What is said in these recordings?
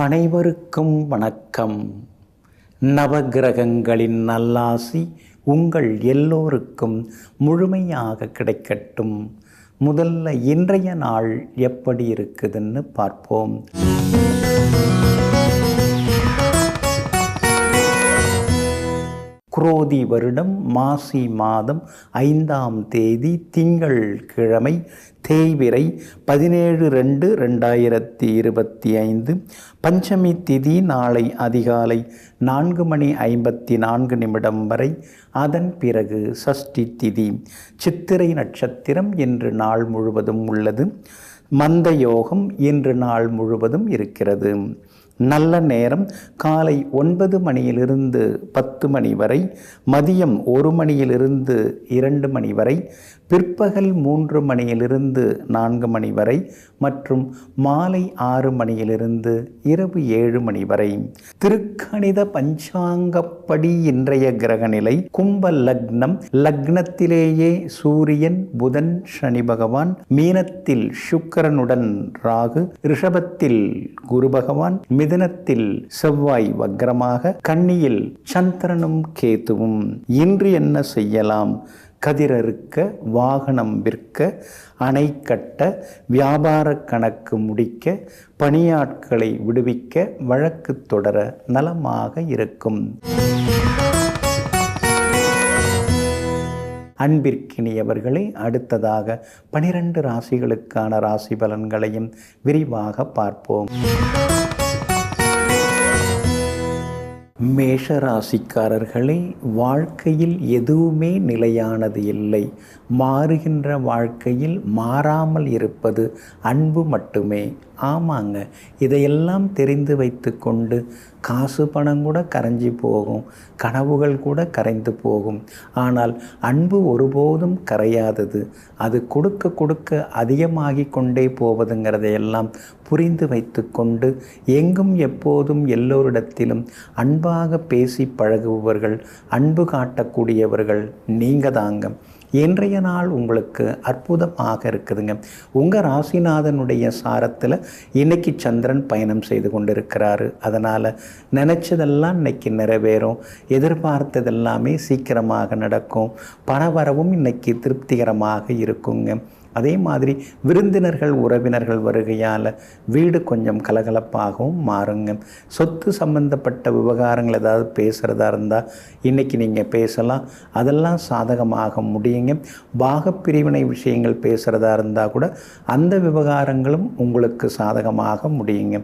அனைவருக்கும் வணக்கம். நவகிரகங்களின் நல்லாசி உங்கள் எல்லோருக்கும் முழுமையாக கிடைக்கட்டும். முதல்ல இன்றைய நாள் எப்படி இருக்குதுன்னு பார்ப்போம். குரோதி வருடம் மாசி மாதம் 5ஆம் தேதி திங்கள் கிழமை, தேய்பிறை 17/2/2025. பஞ்சமி திதி நாளை அதிகாலை 4:54 வரை. அதன் பிறகு சஷ்டி திதி. சித்திரை நட்சத்திரம் இன்று நாள் முழுவதும் உள்ளது. மந்த யோகம் இன்று நாள் முழுவதும் இருக்கிறது. நல்ல நேரம் காலை 9 மணியிலிருந்து 10 மணி வரை, மதியம் 1 மணியிலிருந்து 2 மணி வரை, பிற்பகல் 3 மணியிலிருந்து 4 மணி வரை மற்றும் மாலை 6 மணியிலிருந்து இரவு 7 மணி வரை. திருக்கணித பஞ்சாங்கப்படி இன்றைய கிரகநிலை கும்ப லக்னம். லக்னத்திலேயே சூரியன், புதன், சனி பகவான், மீனத்தில் சுக்கிரனுடன் ராகு, ரிஷபத்தில் குரு பகவான், மிதுனத்தில் செவ்வாய் வக்ரமாக, கன்னியில் சந்திரனும் கேதுவும். இன்று என்ன செய்யலாம்? கதிரறுக்க, வாகனம் விற்க, அணை கட்ட, வியாபார கணக்கு முடிக்க, பணியாட்களை விடுவிக்க, வழக்கு தொடர நலமாக இருக்கும். அன்பிற்கினியவர்களே, அடுத்ததாக 12 ராசிகளுக்கான ராசி பலன்களையும் விரிவாக பார்ப்போம். மேஷ ராசிக்காரர்களே, வாழ்க்கையில் எதுவுமே நிலையானது இல்லை. மாறுகின்ற வாழ்க்கையில் மாறாமல் இருப்பது அன்பு மட்டுமே. ஆமாங்க, இதையெல்லாம் தெரிந்து வைத்து கொண்டு காசு பணம் கூட கரைஞ்சி போகும், கனவுகள் கூட கரைந்து போகும். ஆனால் அன்பு ஒருபோதும் கரையாதது. அது கொடுக்க கொடுக்க அதிகமாகி கொண்டே போவதுங்கிறதையெல்லாம் புரிந்து வைத்து கொண்டு எங்கும் எப்போதும் எல்லோரிடத்திலும் அன்பாக பேசி பழகுபவர்கள், அன்பு காட்டக்கூடியவர்கள் நீங்கள் தாங்க. இன்றைய நாள் உங்களுக்கு அற்புதமாக இருக்குதுங்க. உங்கள் ராசிநாதனுடைய சாரத்தில் இன்னைக்கு சந்திரன் பயணம் செய்து கொண்டிருக்கிறாரு. அதனால் நினச்சதெல்லாம் இன்னைக்கு நிறைவேறும். எதிர்பார்த்ததெல்லாமே சீக்கிரமாக நடக்கும். பணவரவும் இன்னைக்கு திருப்திகரமாக இருக்குங்க. அதே மாதிரி விருந்தினர்கள், உறவினர்கள் வருகையால் வீடு கொஞ்சம் கலகலப்பாகவும் மாறுங்க. சொத்து சம்பந்தப்பட்ட விவகாரங்கள் ஏதாவது பேசுகிறதா இருந்தால் இன்றைக்கி நீங்கள் பேசலாம். அதெல்லாம் சாதகமாக முடியுங்க. பாகப்பிரிவினை விஷயங்கள் பேசுகிறதா இருந்தால் கூட அந்த விவகாரங்களும் உங்களுக்கு சாதகமாக முடியுங்க.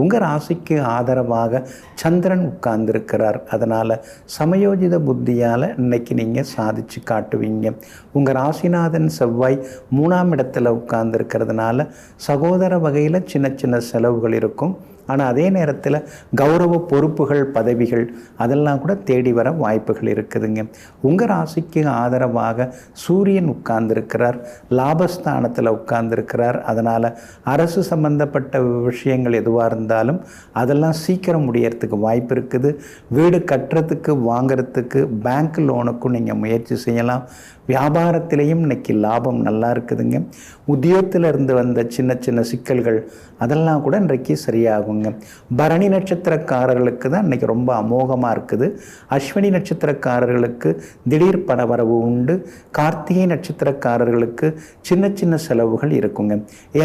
உங்கள் ராசிக்கு ஆதரவாக சந்திரன் உட்கார்ந்துருக்கிறார். அதனால் சமயோஜித புத்தியால் இன்னைக்கு நீங்கள் சாதிச்சு காட்டுவீங்க. உங்கள் ராசிநாதன் செவ்வாய் 3ஆம் இடத்துல உட்கார்ந்துருக்கிறதுனால சகோதர வகையில் சின்ன சின்ன செலவுகள் இருக்கும். ஆனால் அதே நேரத்தில் கௌரவ பொறுப்புகள், பதவிகள் அதெல்லாம் கூட தேடி வர வாய்ப்புகள் இருக்குதுங்க. உங்கள் ராசிக்கு ஆதரவாக சூரியன் உட்கார்ந்துருக்கிறார், லாபஸ்தானத்தில் உட்கார்ந்துருக்கிறார். அதனால் அரசு சம்பந்தப்பட்ட விஷயங்கள் எதுவாக இருந்தாலும் அதெல்லாம் சீக்கிரம் முடியறதுக்கு வாய்ப்பு இருக்குது. வீடு கட்டுறதுக்கு, வாங்கிறதுக்கு, பேங்க் லோனுக்கும் நீங்கள் முயற்சி செய்யலாம். வியாபாரத்திலையும் இன்னைக்கு லாபம் நல்லா இருக்குதுங்க. உத்தியோகத்தில் இருந்து வந்த சின்ன சின்ன சிக்கல்கள் அதெல்லாம் கூட இன்றைக்கு சரியாகுங்க. பரணி நட்சத்திரக்காரர்களுக்கு தான் இன்றைக்கி ரொம்ப அமோகமாக இருக்குது. அஸ்வினி நட்சத்திரக்காரர்களுக்கு திடீர் பணவரவு உண்டு. கார்த்திகை நட்சத்திரக்காரர்களுக்கு சின்ன சின்ன செலவுகள் இருக்குங்க.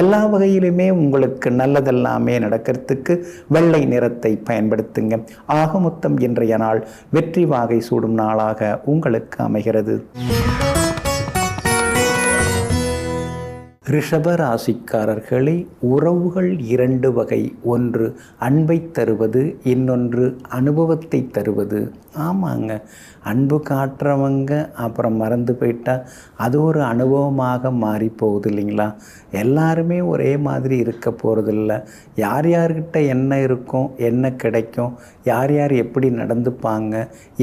எல்லா வகையிலுமே உங்களுக்கு நல்லதெல்லாமே நடக்கிறதுக்கு வெள்ளை நிறத்தை பயன்படுத்துங்க. ஆக மொத்தம் இன்றைய நாள் வெற்றி வாகை சூடும் நாளாக உங்களுக்கு அமைகிறது. ரிஷப ராசிக்காரர்களே, உறவுகள் 2 வகை. ஒன்று அன்பை தருவது, இன்னொன்று அனுபவத்தை தருவது. ஆமாங்க, அன்பு காட்டுறவங்க அப்புறம் மறந்து போயிட்டால் அது ஒரு அனுபவமாக மாறி போகுது இல்லைங்களா? எல்லாருமே ஒரே மாதிரி இருக்க போகிறதில்ல. யார் யார்கிட்ட என்ன இருக்கும், என்ன கிடைக்கும், யார் யார் எப்படி நடந்துப்பாங்க,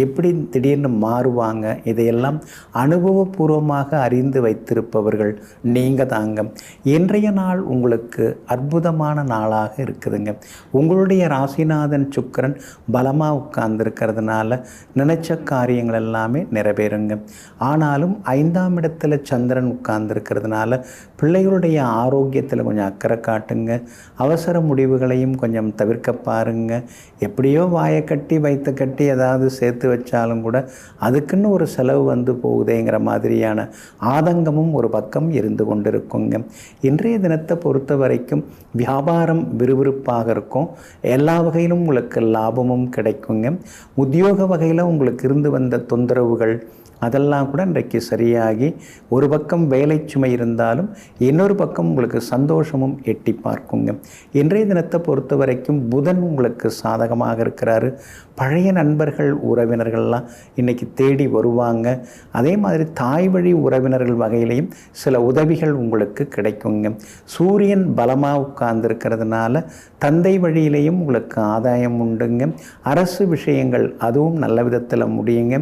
எப்படி திடீர்னு மாறுவாங்க, இதையெல்லாம் அனுபவபூர்வமாக அறிந்து வைத்திருப்பவர்கள் நீங்கள் தாங்க. தாங்க. இன்றைய நாள் உங்களுக்கு அற்புதமான நாளாக இருக்குதுங்க. உங்களுடைய ராசிநாதன் சுக்கிரன் பலமாக உட்கார்ந்துருக்கிறதுனால நினைச்ச காரியங்கள் எல்லாமே நிறைவேறுங்க. ஆனாலும் 5ஆம் இடத்துல சந்திரன் உட்கார்ந்துருக்கிறதுனால பிள்ளைகளுடைய ஆரோக்கியத்தில் கொஞ்சம் அக்கறை காட்டுங்க. அவசர முடிவுகளையும் கொஞ்சம் தவிர்க்க பாருங்க. எப்படியோ வாயை கட்டி வைத்த கட்டி ஏதாவது சேர்த்து வச்சாலும் கூட அதுக்குன்னு ஒரு செலவு வந்து போகுதேங்கிற மாதிரியான ஆதங்கமும் ஒரு பக்கம் இருந்து கொண்டிருக்குங்க. இன்றைய தினத்தை பொறுத்த வரைக்கும் வியாபாரம் விறுவிறுப்பாக இருக்கும். எல்லா வகையிலும் உங்களுக்கு லாபமும் கிடைக்குங்க. உத்தியோக வகையில் உங்களுக்கு இருந்து வந்த தொந்தரவுகள் அதெல்லாம் கூட இன்றைக்கு சரியாகி ஒரு பக்கம் வேலை சுமை இருந்தாலும் இன்னொரு பக்கம் உங்களுக்கு சந்தோஷமும் எட்டி பார்க்குங்க. இன்றைய தினத்தை பொறுத்த வரைக்கும் புதன் உங்களுக்கு சாதகமாக இருக்கிறாரு. பழைய நண்பர்கள் உறவினர்கள்லாம் இன்றைக்கி தேடி வருவாங்க. அதே மாதிரி தாய் வழி உறவினர்கள் வகையிலையும் சில உதவிகள் உங்களுக்கு கிடைக்குங்க. சூரியன் பலமாக உட்கார்ந்துருக்கிறதுனால தந்தை வழியிலையும் உங்களுக்கு ஆதாயம் உண்டுங்க. அரசு விஷயங்கள் அதுவும் நல்ல விதத்தில் முடியுங்க.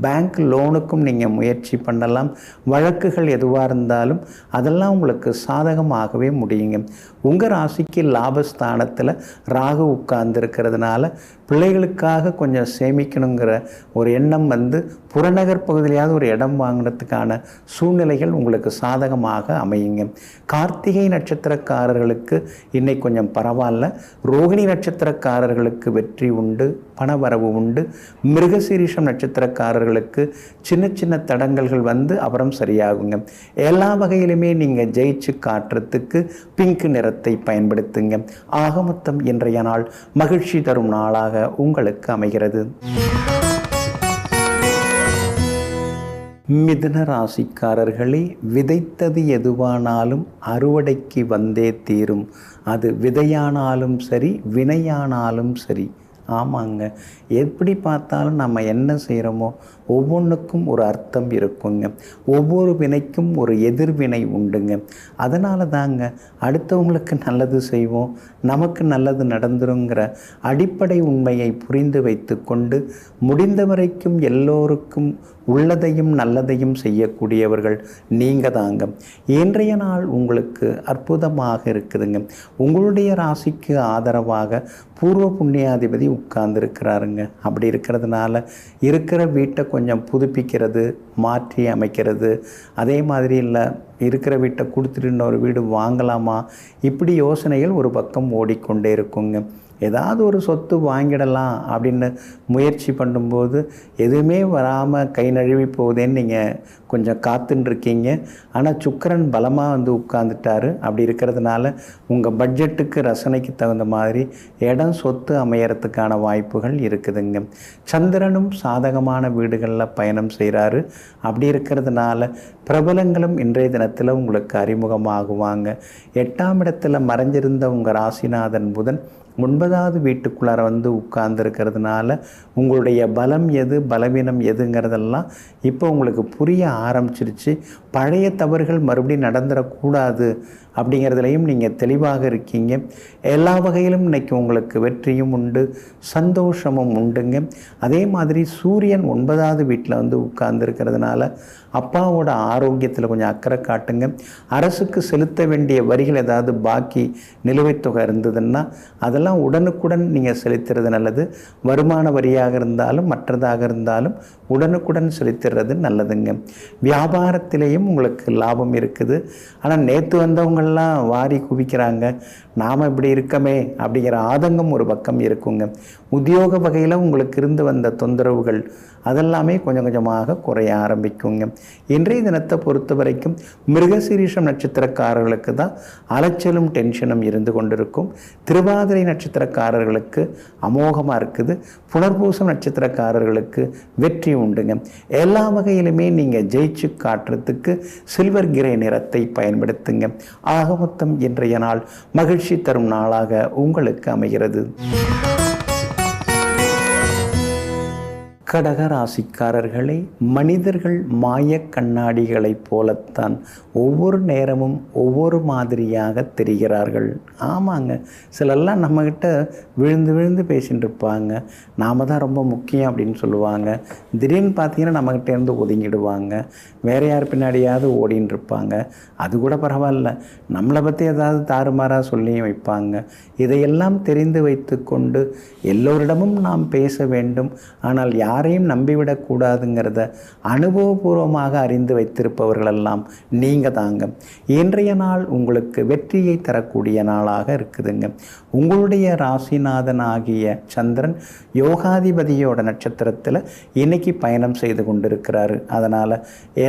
பேங்க் லோனுக்கும் நீங்கள் முயற்சி பண்ணலாம். வழக்குகள் எதுவாக இருந்தாலும் அதெல்லாம் உங்களுக்கு சாதகமாகவே முடியுங்க. உங்கள் ராசிக்கு லாபஸ்தானத்தில் ராகு உட்கார்ந்துருக்கிறதுனால பிள்ளைகளுக்காக கொஞ்சம் சேமிக்கணுங்கிற ஒரு எண்ணம் வந்து புறநகர் பகுதியிலாவது ஒரு இடம் வாங்கினதுக்கான சூழ்நிலைகள் உங்களுக்கு சாதகமாக அமையுங்க. கார்த்திகை நட்சத்திரக்காரர்களுக்கு இன்னைக்கு கொஞ்சம் பரவாயில்ல. ரோகிணி நட்சத்திரக்காரர்களுக்கு வெற்றி உண்டு, பணவரவு உண்டு. மிருகசீரிஷம் நட்சத்திரக்காரர்களுக்கு சின்ன சின்ன தடங்கல்கள் வந்து அப்புறம் சரியாகுங்க. எல்லா வகையிலுமே நீங்கள் ஜெயிச்சு காட்டுறதுக்கு பிங்க் நிறத்தை பயன்படுத்துங்க. ஆக மொத்தம் இன்றைய நாள் மகிழ்ச்சி தரும் நாளாக உங்களுக்கு அமைகிறது. மிதுன ராசிக்காரர்களே, விதைத்தது எதுவானாலும் அறுவடைக்கு வந்தே தீரும். அது விதையானாலும் சரி, வினையானாலும் சரி. ஆமாங்க, எப்படி பார்த்தாலும் நம்ம என்ன செய்கிறோமோ ஒவ்வொன்றுக்கும் ஒரு அர்த்தம் இருக்குங்க. ஒவ்வொரு வினைக்கும் ஒரு எதிர்வினை உண்டுங்க. அதனால தாங்க அடுத்தவங்களுக்கு நல்லது செய்வோம், நமக்கு நல்லது நடந்துருங்கிற அடிப்படை உண்மையை புரிந்து வைத்து கொண்டு முடிந்த வரைக்கும் எல்லோருக்கும் உள்ளதையும் நல்லதையும் செய்யக்கூடியவர்கள் நீங்கள் தாங்க. இன்றைய நாள் உங்களுக்கு அற்புதமாக இருக்குதுங்க. உங்களுடைய ராசிக்கு ஆதரவாக பூர்வ புண்ணியாதிபதி உட்கார்ந்துருக்கிறாருங்க. அப்படி இருக்கிறதுனால இருக்கிற வீட்டை கொஞ்சம் புதுப்பிக்கிறது, மாற்றி அமைக்கிறது, அதே மாதிரி இல்லை இருக்கிற வீட்டை கொடுத்துட்டு இன்னொரு வீடு வாங்கலாமா, இப்படி யோசனைகள் ஒரு பக்கம் ஓடிக்கொண்டே இருக்குங்க. ஏதாவது ஒரு சொத்து வாங்கிடலாம் அப்படின்னு முயற்சி பண்ணும்போது எதுவுமே வராமல் கை நழுவி போகுதேன்னு நீங்கள் கொஞ்சம் காத்துட்டுருக்கீங்க. ஆனால் சுக்கிரன் பலமாக வந்து உட்கார்ந்துட்டாரு. அப்படி இருக்கிறதுனால உங்கள் பட்ஜெட்டுக்கு ரசனைக்கு தகுந்த மாதிரி இடம் சொத்து அமையறதுக்கான வாய்ப்புகள் இருக்குதுங்க. சந்திரனும் சாதகமான வீடுகளில் பயணம் செய்கிறாரு. அப்படி இருக்கிறதுனால பிரபலங்களும் இன்றைய தினத்தில் உங்களுக்கு அறிமுகமாகுவாங்க. 8ஆம் இடத்துல மறைஞ்சிருந்த உங்கள் ராசிநாதன் புதன் 9வது வீட்டுக்குள்ளார வந்து உட்கார்ந்துருக்கிறதுனால உங்களுடைய பலம் எது பலவீனம் எதுங்கிறதெல்லாம் இப்போ உங்களுக்கு புரிய ஆரம்பிச்சிருச்சு. பழைய தவறுகள் மறுபடியும் நடந்துடக்கூடாது அப்படிங்கிறதுலையும் நீங்கள் தெளிவாக இருக்கீங்க. எல்லா வகையிலும் இன்றைக்கி உங்களுக்கு வெற்றியும் உண்டு, சந்தோஷமும் உண்டுங்க. அதே மாதிரி சூரியன் 9வது வீட்டில் வந்து உட்கார்ந்துருக்கிறதுனால அப்பாவோட ஆரோக்கியத்தில் கொஞ்சம் அக்கறை காட்டுங்க. அரசுக்கு செலுத்த வேண்டிய வரிகள் ஏதாவது பாக்கி நிலுவைத் தொகை இருந்ததுன்னா அதெல்லாம் உடனுக்குடன் நீங்கள் செலுத்துறது நல்லது. வருமான வரியாக இருந்தாலும் மற்றதாக இருந்தாலும் உடனுக்குடன் செலுத்துறது நல்லதுங்க. வியாபாரத்திலேயும் உங்களுக்கு லாபம் இருக்குது. ஆனால் நேற்று வந்தவங்கள்லாம் வாரி குவிக்கிறாங்க, நாம் இப்படி இருக்கமே அப்படிங்கிற ஆதங்கம் ஒரு பக்கம் இருக்குங்க. உத்தியோக வகையில் உங்களுக்கு இருந்து வந்த தொந்தரவுகள் அதெல்லாமே கொஞ்சம் கொஞ்சமாக குறைய ஆரம்பிக்குங்க. இன்றைய தினத்தை பொறுத்த வரைக்கும் மிருகசீரிஷம் நட்சத்திரக்காரர்களுக்கு தான் அலைச்சலும் டென்ஷனும் இருந்து கொண்டிருக்கும். திருவாதிரை நட்சத்திரக்காரர்களுக்கு அமோகமாக இருக்குது. புனர்பூசம் நட்சத்திரக்காரர்களுக்கு வெற்றி உண்டுங்க. எல்லா வகையிலுமே நீங்கள் ஜெயிச்சு காட்டுறதுக்கு சில்வர் கிரே நிறத்தை பயன்படுத்துங்க. ஆக மொத்தம் இன்றைய நாள் மகிழ்ச்சி தரும் நாளாக உங்களுக்கு அமைகிறது. கடக ராசிக்காரர்களே, மனிதர்கள் மாயக் கண்ணாடிகளைப் போலத்தான் ஒவ்வொரு நேரமும் ஒவ்வொரு மாதிரியாக தெரிகிறார்கள். ஆமாங்க, சிலர்லாம் நம்மக்கிட்ட விழுந்து விழுந்து பேசிகிட்டு இருப்பாங்க. நாம் தான் ரொம்ப முக்கியம் அப்படின்னு சொல்லுவாங்க. திடீர்னு பார்த்தீங்கன்னா நம்மக்கிட்ட இருந்து ஒதுங்கிடுவாங்க. வேறு யார் பின்னாடியாவது ஓடின்னு இருப்பாங்க. அது கூட பரவாயில்ல, நம்மளை பற்றி ஏதாவது தாறுமாறாக சொல்லியும் வைப்பாங்க. இதையெல்லாம் தெரிந்து வைத்து கொண்டு எல்லோரிடமும் நாம் பேச வேண்டும், ஆனால் யாரையும் நம்பிவிடக்கூடாதுங்கிறத அனுபவபூர்வமாக அறிந்து வைத்திருப்பவர்களெல்லாம் நீங்கள் தாங்க. இன்றைய நாள் உங்களுக்கு வெற்றியை தரக்கூடிய நாளாக இருக்குதுங்க. உங்களுடைய ராசிநாதன் ஆகிய சந்திரன் யோகாதிபதியோட நட்சத்திரத்தில் இன்னைக்கு பயணம் செய்து கொண்டிருக்கிறாரு. அதனால்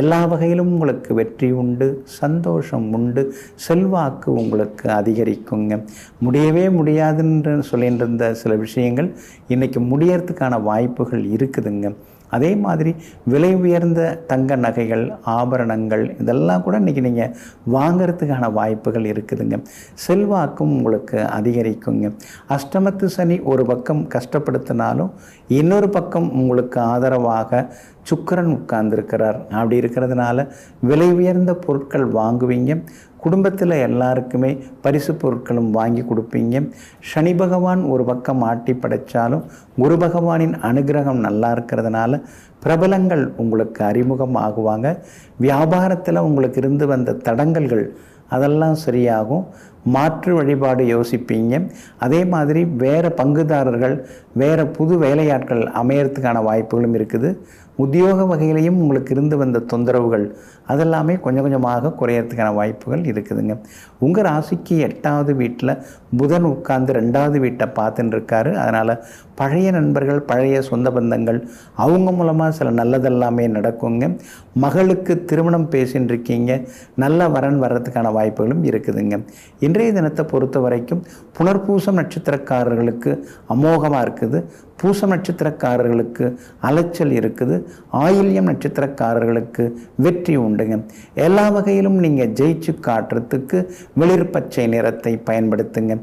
எல்லா வகையிலும் உங்களுக்கு வெற்றி உண்டு, சந்தோஷம் உண்டு, செல்வாக்கு உங்களுக்கு அதிகரிக்குங்க. முடியவே முடியாதுன்னு சொல்லிட்டு இருந்த சில விஷயங்கள் இன்றைக்கி முடியறதுக்கான வாய்ப்புகள் இருக்குதுங்க. அதே மாதிரி விலை உயர்ந்த தங்க நகைகள், ஆபரணங்கள் இதெல்லாம் கூட இன்றைக்கி நீங்கள் வாங்கிறதுக்கான வாய்ப்புகள் இருக்குதுங்க. செல்வாக்கும் உங்களுக்கு அதிகரிக்குங்க. அஷ்டமத்து சனி ஒரு பக்கம் கஷ்டப்படுத்தினாலும் இன்னொரு பக்கம் உங்களுக்கு ஆதரவாக சுக்கிரன் உட்கார்ந்துருக்கிறார். அப்படி இருக்கிறதுனால விலை உயர்ந்த பொருட்கள் வாங்குவீங்க. குடும்பத்தில் எல்லாருக்குமே பரிசு பொருட்களும் வாங்கி கொடுப்பீங்க. சனி பகவான் ஒரு பக்கம் ஆட்டி படைத்தாலும் குரு பகவானின் அனுகிரகம் நல்லா இருக்கிறதுனால பிரபலங்கள் உங்களுக்கு அறிமுகம் ஆகுவாங்க. வியாபாரத்தில் உங்களுக்கு இருந்து வந்த தடங்கல்கள் அதெல்லாம் சரியாகும். மாற்று வழிபாடு யோசிப்பீங்க. அதே மாதிரி வேறு பங்குதாரர்கள், வேறு புது வேலையாட்கள் அமையறதுக்கான வாய்ப்புகளும் இருக்குது. உத்தியோக வகையிலையும் உங்களுக்கு இருந்து வந்த தொந்தரவுகள் அதெல்லாமே கொஞ்சம் கொஞ்சமாக குறையறதுக்கான வாய்ப்புகள் இருக்குதுங்க. உங்கள் ராசிக்கு 8வது வீட்டில் புதன் உட்கார்ந்து 2வது வீட்டை பார்த்துன்னு இருக்காரு. அதனால் பழைய நண்பர்கள், பழைய சொந்த பந்தங்கள் அவங்க மூலமாக சில நல்லதெல்லாமே நடக்குங்க. மகளுக்கு திருமணம் பேசின்னு இருக்கீங்க, நல்ல வரன் வர்றதுக்கான வாய்ப்புகளும் இருக்குதுங்க. இன்றைய தினத்தை பொறுத்த வரைக்கும் புனர்பூசம் நட்சத்திரக்காரர்களுக்கு அமோகமாக இருக்குது. பூசம் நட்சத்திரக்காரர்களுக்கு அலைச்சல் இருக்குது. ஆயில்யம் நட்சத்திரக்காரர்களுக்கு வெற்றி உண்டுங்க. எல்லா வகையிலும் நீங்கள் ஜெயிச்சு காட்டுறதுக்கு வெளிர் பச்சை நிறத்தை பயன்படுத்துங்க.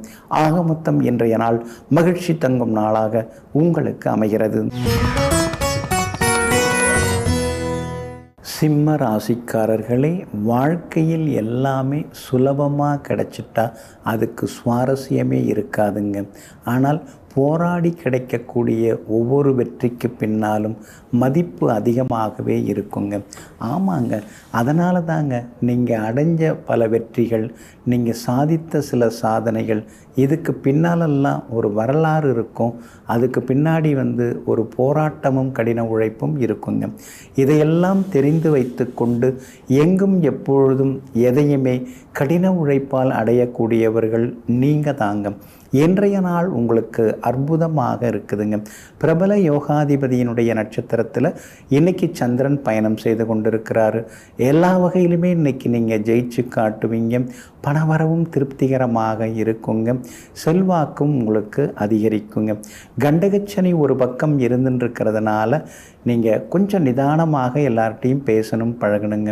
ஆக மொத்தம் இன்றைய நாள் மகிழ்ச்சி தங்கும் நாளாக உங்களுக்கு அமைகிறது. சிம்ம ராசிக்காரர்களே, வாழ்க்கையில் எல்லாமே சுலபமாக கிடைச்சிட்டா அதுக்கு சுவாரஸ்யமே இருக்காதுங்க. ஆனால் போராடி கிடைக்கக்கூடிய ஒவ்வொரு வெற்றிக்கு பின்னாலும் மதிப்பு அதிகமாகவே இருக்குங்க. ஆமாங்க, அதனால தாங்க நீங்கள் அடைஞ்ச பல வெற்றிகள், நீங்கள் சாதித்த சில சாதனைகள், இதுக்கு பின்னாலெல்லாம் ஒரு வரலாறு இருக்கும். அதுக்கு பின்னாடி ஒரு போராட்டமும் கடின உழைப்பும் இருக்குங்க. இதையெல்லாம் தெரிந்து வைத்து கொண்டு எங்கும் எப்பொழுதும் எதையுமே கடின உழைப்பால் அடையக்கூடியவர்கள் நீங்கள் தாங்க. இன்றைய நாள் உங்களுக்கு அற்புதமாக இருக்குதுங்க. பிரபல யோகாதிபதியினுடைய நட்சத்திரத்தில் இன்னைக்கு சந்திரன் பயணம் செய்து கொண்டிருக்கிறாரு. எல்லா வகையிலுமே இன்னைக்கு நீங்கள் ஜெயிச்சு காட்டுவீங்க. பணவரவும் திருப்திகரமாக இருக்குங்க. செல்வாக்கும் உங்களுக்கு அதிகரிக்குங்க. கண்டகச்சனி ஒரு பக்கம் இருந்துருக்கிறதுனால நீங்கள் கொஞ்சம் நிதானமாக எல்லார்ட்டையும் பேசணும், பழகணுங்க.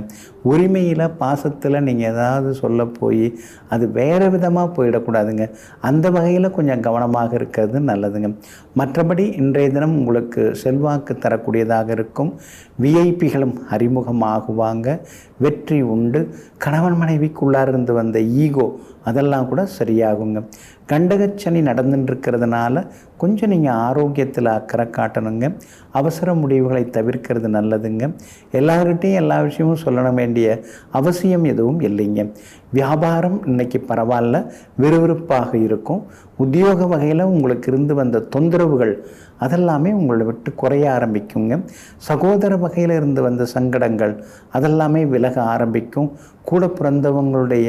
உரிமையில், பாசத்தில் நீங்கள் ஏதாவது சொல்ல போய் அது வேறு விதமாக போயிடக்கூடாதுங்க. அந்த வகையில் கொஞ்சம் கவனமாக இருக்கிறது நல்லதுங்க. மற்றபடி இன்றைய தினம் உங்களுக்கு செல்வாக்கு தரக்கூடியதாக இருக்கும். விஐபிகளும் அறிமுகமாகுவாங்க. வெற்றி உண்டு. கணவன் மனைவிக்குள்ளார இருந்து வந்த ஈகோ அதெல்லாம் கூட சரியாகுங்க. கண்டகச்சனி நடந்துட்டுருக்கிறதுனால கொஞ்சம் நீங்கள் ஆரோக்கியத்தில் அக்கறை காட்டணுங்க. அவசர முடிவுகளை தவிர்க்கிறது நல்லதுங்க. எல்லார்கிட்டையும் எல்லா விஷயமும் சொல்ல வேண்டிய அவசியம் எதுவும் இல்லைங்க. வியாபாரம் இன்னைக்கு பரவாயில்ல, விறுவிறுப்பாக இருக்கும். உத்தியோக வகையில் உங்களுக்கு இருந்து வந்த தொந்தரவுகள் அதெல்லாமே உங்களை விட்டு குறைய ஆரம்பிக்குங்க. சகோதர வகையில் இருந்து வந்த சங்கடங்கள் அதெல்லாமே விலக ஆரம்பிக்கும். கூட பிறந்தவங்களுடைய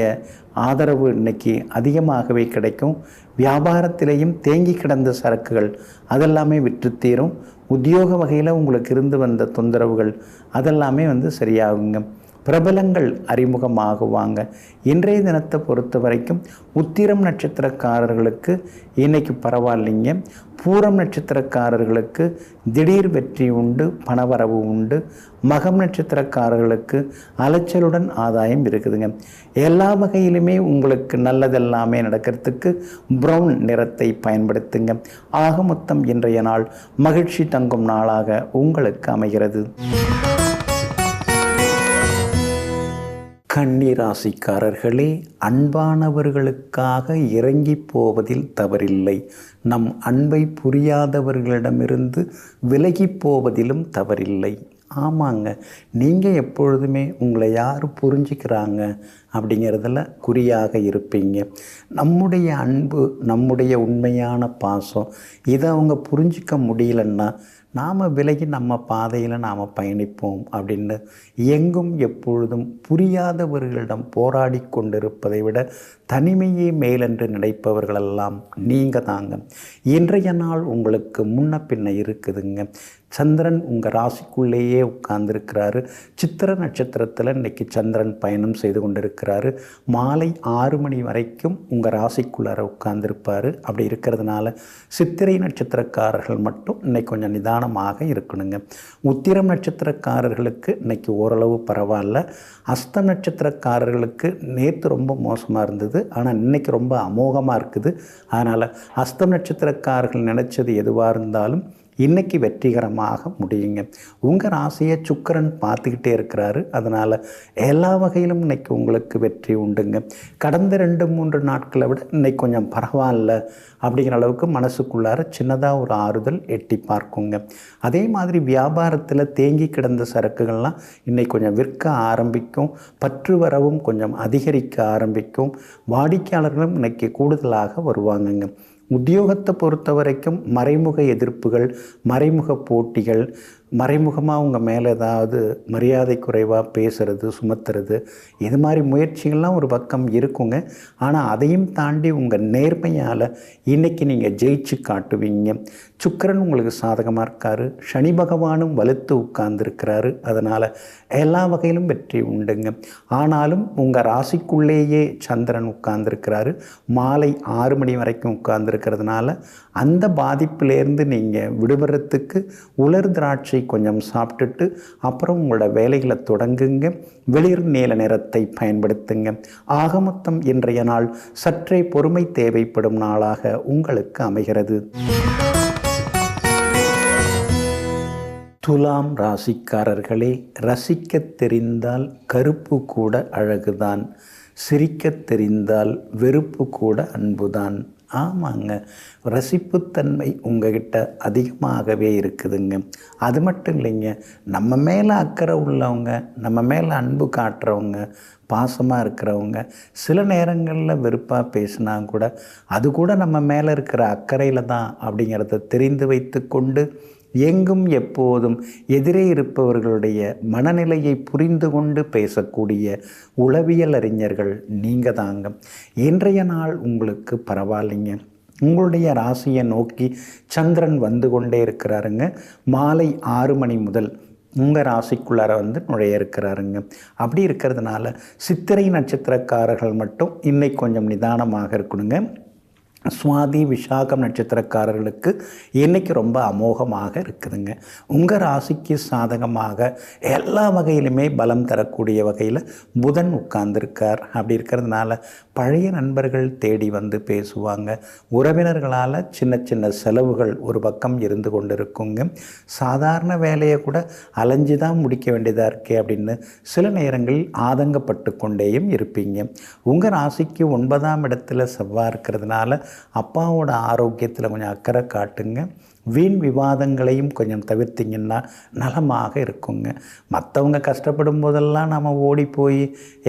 ஆதரவு இன்னைக்கு அதிகமாகவே கிடைக்கும். வியாபாரத்திலேயும் தேங்கி கிடந்த சரக்குகள் அதெல்லாமே விற்று தீரும். உத்தியோக வகையில் உங்களுக்கு இருந்து வந்த தொந்தரவுகள் அதெல்லாமே சரியாகுங்க. பிரபலங்கள் அறிமுகமாகுவாங்க. இன்றைய தினத்தை பொறுத்த வரைக்கும் உத்திரம் நட்சத்திரக்காரர்களுக்கு இன்னைக்கு பரவாயில்லைங்க. பூரம் நட்சத்திரக்காரர்களுக்கு திடீர் வெற்றி உண்டு, பணவரவு உண்டு. மகம் நட்சத்திரக்காரர்களுக்கு அலைச்சலுடன் ஆதாயம் இருக்குதுங்க. எல்லா வகையிலுமே உங்களுக்கு நல்லதெல்லாமே நடக்கிறதுக்கு ப்ரௌன் நிறத்தை பயன்படுத்துங்க. ஆக மொத்தம் இன்றைய நாள் மகிழ்ச்சி தங்கும் நாளாக உங்களுக்கு அமைகிறது. கன்னி ராசிக்காரர்களே, அன்பானவர்களுக்காக இறங்கி போவதில் தவறில்லை. நம் அன்பை புரியாதவர்களிடமிருந்து விலகி போவதிலும் தவறில்லை. ஆமாங்க, நீங்கள் எப்பொழுதுமே உங்களை யார் புரிஞ்சுக்கிறாங்க அப்படிங்கிறதுல குறியாக இருப்பீங்க. நம்முடைய அன்பு, நம்முடைய உண்மையான பாசம், இதை அவங்க புரிஞ்சிக்க முடியலன்னா நாம் விலகி நம்ம பாதையில் நாம் பயணிப்போம் அப்படின்னு எங்கும் எப்பொழுதும் புரியாதவர்களிடம் போராடி கொண்டிருப்பதை விட தனிமையே மேலென்று நினைப்பவர்களெல்லாம் நீங்கள் தாங்க. இன்றைய நாள் உங்களுக்கு முன்ன பின்ன இருக்குதுங்க. சந்திரன் உங்கள் ராசிக்குள்ளேயே உட்கார்ந்துருக்கிறாரு. சித்திர நட்சத்திரத்தில் இன்றைக்கி சந்திரன் பயணம் செய்து கொண்டிருக்கிறாரு. மாலை 6 மணி வரைக்கும் உங்கள் ராசிக்குள்ளார உட்கார்ந்துருப்பார். அப்படி இருக்கிறதுனால சித்திரை நட்சத்திரக்காரர்கள் மட்டும் இன்றைக்கி கொஞ்சம் நிதானமாக இருக்கணுங்க. உத்திரம் நட்சத்திரக்காரர்களுக்கு இன்றைக்கி ஓரளவு பரவாயில்ல. அஸ்தம் நட்சத்திரக்காரர்களுக்கு நேற்று ரொம்ப மோசமாக இருந்தது, ஆனால் இன்றைக்கி ரொம்ப அமோகமாக இருக்குது. அதனால் அஸ்தம் நட்சத்திரக்காரர்கள் நினச்சது எதுவாக இருந்தாலும் இன்றைக்கி வெற்றிகரமாக முடியுங்க. உங்கள் ராசியை சுக்கிரன் பார்த்துக்கிட்டே இருக்கிறாரு. அதனால் எல்லா வகையிலும் இன்றைக்கி உங்களுக்கு வெற்றி உண்டுங்க. கடந்த 2-3 நாட்களை விட இன்றைக்கி கொஞ்சம் பரவாயில்ல அப்படிங்கிற அளவுக்கு மனசுக்குள்ளார சின்னதாக ஒரு ஆறுதல் எட்டி பார்க்குங்க. அதே மாதிரி வியாபாரத்தில் தேங்கி கிடந்த சரக்குகள்லாம் இன்றைக்கி கொஞ்சம் விற்க ஆரம்பிக்கும். பற்று வரவும் கொஞ்சம் அதிகரிக்க ஆரம்பிக்கும். வாடிக்கையாளர்களும் இன்றைக்கி கூடுதலாக வருவாங்கங்க. உத்தியோகத்தை பொறுத்த வரைக்கும் மறைமுக எதிர்ப்புகள், மறைமுக போட்டிகள், மறைமுகமாக உங்கள் மேலே ஏதாவது மரியாதை குறைவாக பேசுகிறது, சுமத்துறது, இது மாதிரி முயற்சிகள்லாம் ஒரு பக்கம் இருக்குங்க. ஆனால் அதையும் தாண்டி உங்கள் நேர்மையால் இன்றைக்கி நீங்கள் ஜெயிச்சு காட்டுவீங்க. சுக்கிரன் உங்களுக்கு சாதகமாக இருக்கார். சனி பகவானும் வலுத்து உட்கார்ந்துருக்கிறாரு. அதனால் எல்லா வகையிலும் வெற்றி உண்டுங்க. ஆனாலும் உங்கள் ராசிக்குள்ளேயே சந்திரன் உட்கார்ந்துருக்கிறாரு. மாலை 6 மணி வரைக்கும் உட்கார்ந்துருக்கிறதுனால அந்த பாதிப்பிலேருந்து நீங்கள் விடுபடுறதுக்கு உலர் திராட்சை கொஞ்சம் சாப்பிட்டுட்டு அப்புறம் உங்களோட வேலைகளை தொடங்குங்க. வெளிர் நீல நிறத்தை பயன்படுத்துங்க. ஆக மொத்தம் இன்றைய நாள் சற்றே பொறுமை தேவைப்படும் நாளாக உங்களுக்கு அமைகிறது. துலாம் ராசிக்காரர்களே, ரசிக்க தெரிந்தால் கருப்பு கூட அழகுதான், சிரிக்க தெரிந்தால் வெறுப்பு கூட அன்புதான். ஆமாங்க, ரசிப்புத்தன்மை உங்ககிட்ட அதிகமாகவே இருக்குதுங்க. அது மட்டும் இல்லைங்க, நம்ம மேலே அக்கறை உள்ளவங்க, நம்ம மேலே அன்பு காட்டுறவங்க, பாசமாக இருக்கிறவங்க சில நேரங்களில் வெறுப்பாக பேசினா கூட அது கூட நம்ம மேலே இருக்கிற அக்கறையில் தான் அப்படிங்கிறத தெரிந்து வைத்து கொண்டு எங்கும் எப்போதும் எதிரே இருப்பவர்களுடைய மனநிலையை புரிந்து கொண்டு பேசக்கூடிய உளவியல் அறிஞர்கள் நீங்கள் தாங்க. இன்றைய நாள் உங்களுக்கு பரவாயில்லைங்க. உங்களுடைய ராசியை நோக்கி சந்திரன் வந்து கொண்டே இருக்கிறாருங்க. மாலை 6 மணி முதல் உங்கள் ராசிக்குள்ளார வந்து நுழைய இருக்கிறாருங்க. அப்படி இருக்கிறதுனால சித்திரை நட்சத்திரக்காரர்கள் மட்டும் இன்னைக்கு கொஞ்சம் நிதானமாக இருக்கணுங்க. சுவாதி விசாகம் நட்சத்திரக்காரர்களுக்கு இன்றைக்கி ரொம்ப அமோகமாக இருக்குதுங்க. உங்கள் ராசிக்கு சாதகமாக எல்லா வகையிலுமே பலம் தரக்கூடிய வகையில் புதன் உட்கார்ந்துருக்கார். அப்படி இருக்கிறதுனால பழைய நண்பர்கள் தேடி வந்து பேசுவாங்க. உறவினர்களால் சின்ன சின்ன செலவுகள் ஒரு பக்கம் இருந்து கொண்டு இருக்குங்க. சாதாரண வேலையை கூட அலைஞ்சு தான் முடிக்க வேண்டியதாக இருக்கே அப்படின்னு சில நேரங்களில் ஆதங்கப்பட்டு கொண்டேயும் இருப்பீங்க. உங்கள் ராசிக்கு 9ஆம் இடத்துல செவ்வாய் இருக்கிறதுனால அப்பாவோட ஆரோக்கியத்தில் கொஞ்சம் அக்கறை காட்டுங்க. வீண் விவாதங்களையும் கொஞ்சம் தவிர்த்திங்கன்னா நலமாக இருக்குங்க. மற்றவங்க கஷ்டப்படும் போதெல்லாம் நம்ம ஓடி போய்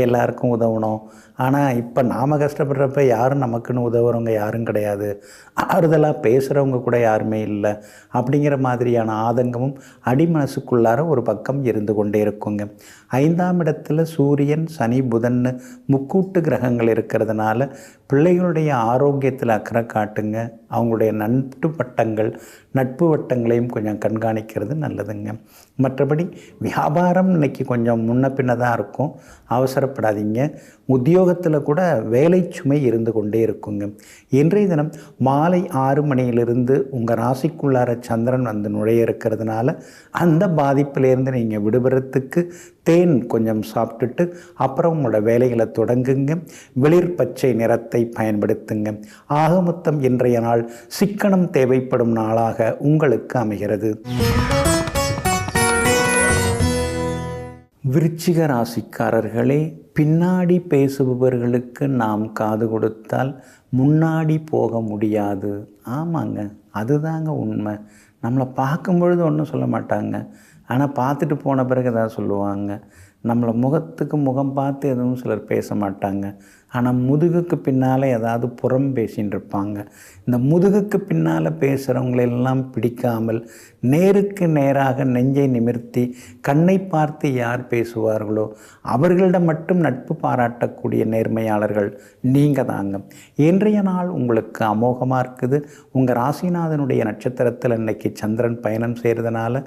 எல்லாருக்கும் உதவணும். ஆனால் இப்போ நாம் கஷ்டப்படுறப்ப யாரும் நமக்குன்னு உதவுறவங்க யாரும் கிடையாது, ஆறுதலாக பேசுகிறவங்க கூட யாருமே இல்லை அப்படிங்கிற மாதிரியான ஆதங்கமும் அடிமனசுக்குள்ளார ஒரு பக்கம் இருந்து கொண்டே இருக்குங்க. 5ஆம் இடத்துல சூரியன், சனி, புதன் முக்கூட்டு கிரகங்கள் இருக்கிறதுனால பிள்ளைகளுடைய ஆரோக்கியத்தில் அக்கறை காட்டுங்க. அவங்களுடைய நட்பு வட்டங்களையும் கொஞ்சம் கண்காணிக்கிறது நல்லதுங்க. மற்றபடி வியாபாரம் இன்னைக்கு கொஞ்சம் முன்ன பின்ன தான் இருக்கும், அவசரப்படாதீங்க. உத்தியோகத்தில் கூட வேலை சுமை இருந்து கொண்டே இருக்குங்க. இன்றைய தினம் மாலை 6 மணியிலிருந்து உங்கள் ராசிக்குள்ளார சந்திரன் வந்து நுழைய இருக்கிறதுனால அந்த பாதிப்பிலேருந்து நீங்கள் விடுபடுறதுக்கு தேன் கொஞ்சம் சாப்பிட்டுட்டு அப்புறம் உங்களோட வேலைகளை தொடங்குங்க. வெளிர் பச்சை நிறத்தை பயன்படுத்துங்க. ஆக மொத்தம் இன்றைய நாள் சிக்கனம் தேவைப்படும் நாளாக உங்களுக்கு அமைகிறது. விருச்சிக ராசிக்காரர்களே, பின்னாடி பேசுபவர்களுக்கு நாம் காது கொடுத்தால் முன்னாடி போக முடியாது. ஆமாங்க, அதுதாங்க உண்மை. நம்மளை பார்க்கும் பொழுது ஒன்றும் சொல்ல மாட்டாங்க, ஆனால் பார்த்துட்டு போன பிறகு எதாவது சொல்லுவாங்க. நம்மளை முகத்துக்கு முகம் பார்த்து எதுவும் சிலர் பேச மாட்டாங்க, ஆனால் முதுகுக்கு பின்னால் ஏதாவது புறம் பேசின்னு இருப்பாங்க. இந்த முதுகுக்கு பின்னால் பேசுகிறவங்களெல்லாம் பிடிக்காமல் நேருக்கு நேராக நெஞ்சை நிமிர்த்தி கண்ணை பார்த்து யார் பேசுவார்களோ அவர்களிடம் மட்டும் நட்பு பாராட்டக்கூடிய நேர்மையாளர்கள் நீங்கள் தாங்க. இன்றைய நாள் உங்களுக்கு அமோகமாக இருக்குது. உங்கள் ராசிநாதனுடைய நட்சத்திரத்தில் இன்றைக்கி சந்திரன் பயணம் செய்கிறதுனால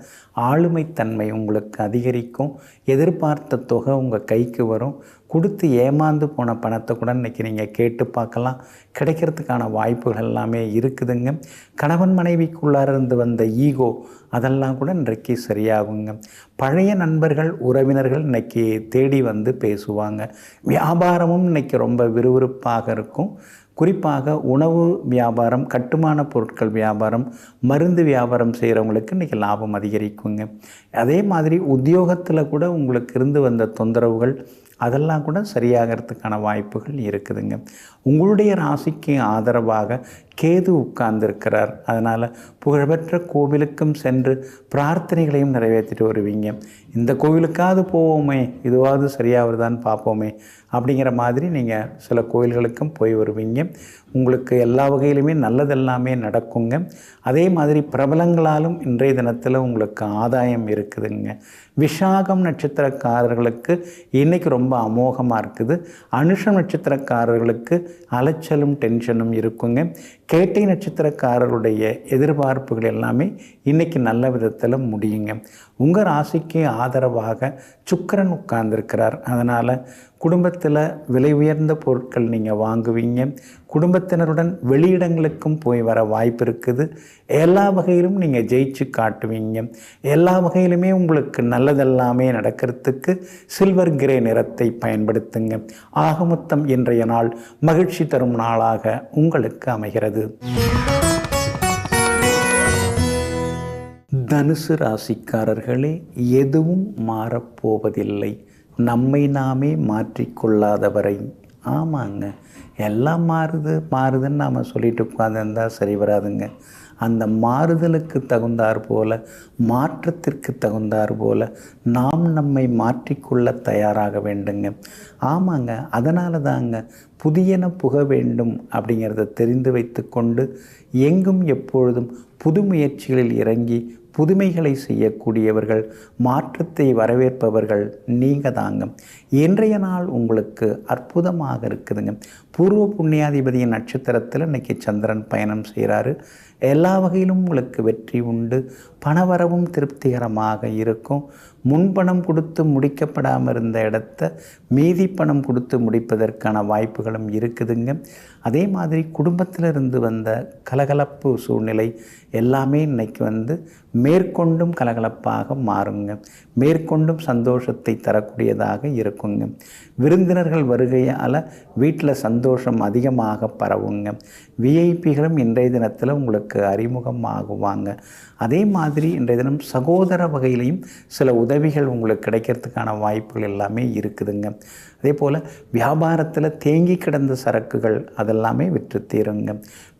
ஆளுமைத்தன்மை உங்களுக்கு அதிகரிக்கும். எதிர்பார்த்த தொகை உங்கள் கைக்கு வரும். கொடுத்து ஏமாந்து போன பணத்தை கூட இன்றைக்கி நீங்கள் கேட்டு பார்க்கலாம், கிடைக்கிறதுக்கான வாய்ப்புகள் எல்லாமே இருக்குதுங்க. கணவன் மனைவிக்குள்ளார இருந்து வந்த ஈகோ அதெல்லாம் கூட இன்றைக்கு சரியாகுங்க. பழைய நண்பர்கள் உறவினர்கள் இன்றைக்கி தேடி வந்து பேசுவாங்க. வியாபாரமும் இன்றைக்கி ரொம்ப விறுவிறுப்பாக இருக்கும். குறிப்பாக உணவு வியாபாரம், கட்டுமான பொருட்கள் வியாபாரம், மருந்து வியாபாரம் செய்கிறவங்களுக்கு இன்றைக்கி லாபம் அதிகரிக்குங்க. அதே மாதிரி உத்தியோகத்தில் கூட உங்களுக்கு இருந்து வந்த தொந்தரவுகள் அதெல்லாம் கூட சரியாகிறதுக்கான வாய்ப்புகள் இருக்குதுங்க. உங்களுடைய ராசிக்கு ஆதரவாக கேது உட்கார்ந்துருக்கிறார். அதனால் புகழ்பெற்ற கோவிலுக்கும் சென்று பிரார்த்தனைகளையும் நிறைவேற்றிட்டு வருவீங்க. இந்த கோவிலுக்காவது போவோமே, இதுவாவது சரியாகிறதான்னு பார்ப்போமே அப்படிங்கிற மாதிரி நீங்கள் சில கோயில்களுக்கும் போய் வருவீங்க. உங்களுக்கு எல்லா வகையிலுமே நல்லதெல்லாமே நடக்குங்க. அதே மாதிரி பிரபலங்களாலும் இன்றைய தினத்தில் உங்களுக்கு ஆதாயம் இருக்குதுங்க. விஷாகம் நட்சத்திரக்காரர்களுக்கு இன்றைக்கி ரொம்ப அமோகமாக இருக்குது. அனுஷம் நட்சத்திரக்காரர்களுக்கு அலைச்சலும் டென்ஷனும் இருக்குங்க. கேட்டை நட்சத்திரக்காரருடைய எதிர்பார்ப்புகள் எல்லாமே இன்றைக்கி நல்ல விதத்தில் முடியுங்க. உங்கள் ராசிக்கு ஆதரவாக சுக்கிரன் உட்கார்ந்துருக்கிறார். அதனால் குடும்பத்தில் விலை உயர்ந்த பொருட்கள் நீங்கள் வாங்குவீங்க. குடும்பத்தினருடன் வெளியிடங்களுக்கும் போய் வர வாய்ப்பு இருக்குது. எல்லா வகையிலும் நீங்கள் ஜெயிச்சு காட்டுவீங்க. எல்லா வகையிலுமே உங்களுக்கு நல்லதெல்லாமே நடக்கிறதுக்கு சில்வர் கிரே நிறத்தை பயன்படுத்துங்க. ஆக மொத்தம் இன்றைய நாள் மகிழ்ச்சி தரும் நாளாக உங்களுக்கு அமைகிறது. தனுசு ராசிக்காரர்களே, எதுவும் மாறப்போவதில்லை நம்மை நாமே மாற்றிக்கொள்ளாதவரை. ஆமாங்க, எல்லாம் மாறுதுன்னு நாம் சொல்லிட்டு உட்காந்துருந்தால் சரி வராதுங்க. அந்த மாறுதலுக்கு தகுந்தாற் போல, மாற்றத்திற்கு தகுந்தாற் போல நாம் நம்மை மாற்றிக்கொள்ள தயாராக வேண்டுங்க. ஆமாங்க, அதனால தாங்க புதியன புக வேண்டும் அப்படிங்கிறத தெரிந்து வைத்து கொண்டு எங்கும் எப்பொழுதும் புது முயற்சிகளில் இறங்கி புதுமைகளை செய்யக்கூடியவர்கள், மாற்றத்தை வரவேற்பவர்கள் நீங்கள் தாங்க. இன்றைய நாள் உங்களுக்கு அற்புதமாக இருக்குதுங்க. பூர்வ புண்ணியாதிபதியின் நட்சத்திரத்தில் இன்றைக்கி சந்திரன் பயணம் செய்கிறாரு. எல்லா வகையிலும் உங்களுக்கு வெற்றி உண்டு. பணவரவும் திருப்திகரமாக இருக்கும். முன்பணம் கொடுத்து முடிக்கப்படாமல் இருந்த இடத்த மீதி பணம் கொடுத்து முடிப்பதற்கான வாய்ப்புகளும் இருக்குதுங்க. அதே மாதிரி குடும்பத்திலிருந்து வந்த கலகலப்பு சூழ்நிலை எல்லாமே இன்னைக்கு மேற்கொண்டும் கலகலப்பாக மாறுங்க. மேற்கொண்டும் சந்தோஷத்தை தரக்கூடியதாக இருக்குங்க. விருந்தினர்கள் வருகையால் வீட்டில் சந்தோஷம் அதிகமாக பரவுங்க. விஐபிகளும் இன்றைய தினத்தில் உங்களுக்கு அறிமுகம் ஆகுவாங்க. அதே மாதிரி இன்றைய தினம் சகோதர வகையிலையும் சில உதவிகள் உங்களுக்கு கிடைக்கிறதுக்கான வாய்ப்புகள் எல்லாமே இருக்குதுங்க. அதே போல் வியாபாரத்தில் தேங்கி கிடந்த சரக்குகள் அதெல்லாமே விற்று தீருங்க.